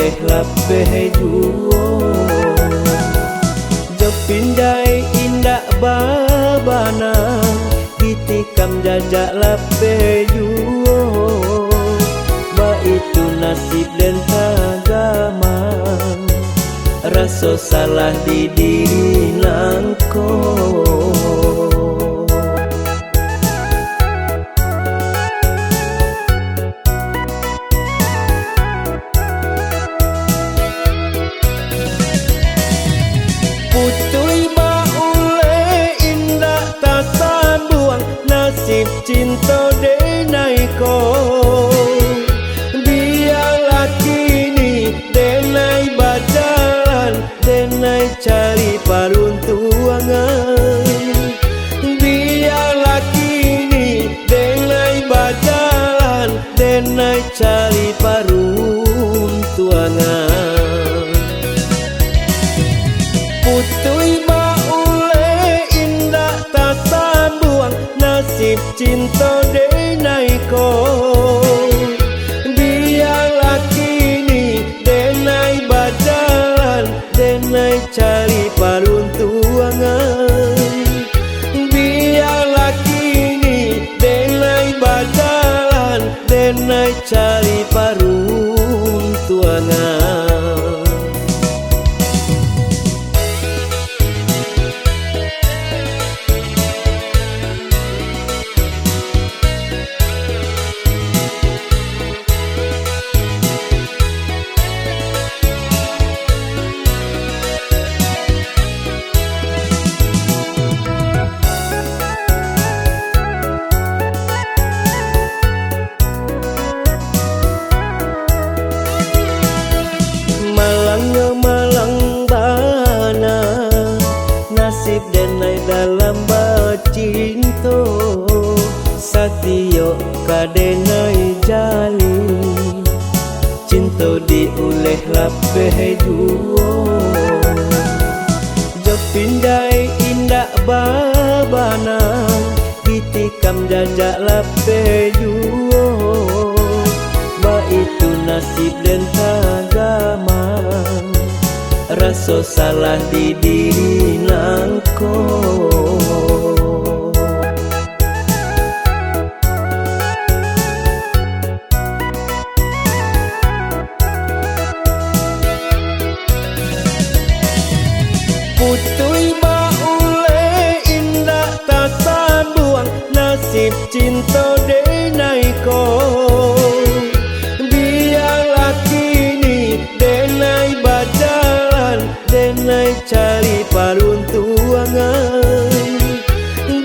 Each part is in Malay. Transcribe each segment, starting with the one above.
diuleh lapeh juo jo pindai indak babana ditikam jajak lapeh juo ba itu nasib dan agama rasa salah di diri nangko putui baule indah tak buang nasib cinta denai ko biarlah kini denai berjalan denai cari paruntuangan biarlah kini denai berjalan denai cari paruntuangan putui baule indah tak buang nasib cinta denai ko biarlah kini denai berjalan denai cari paruntuangan biarlah kini denai berjalan denai cari paruntuangan malang bana nasib denai dalam bacinto satio kadenai jali cinto diuleh lapeh juo jo pindai indak babana ditikam jajak lapeh juo ba itu nasib dan agama rasa salah di diri nangko putui baule indah tak buang nasib cinta denai ko biarlah kini denai berjalan denai cari paruntuangan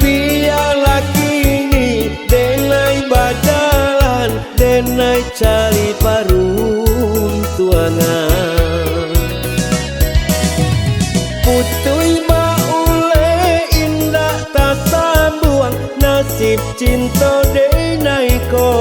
biarlah kini denai berjalan denai cari paruntuangan putui baule indah tak buang nasib cinta denai ko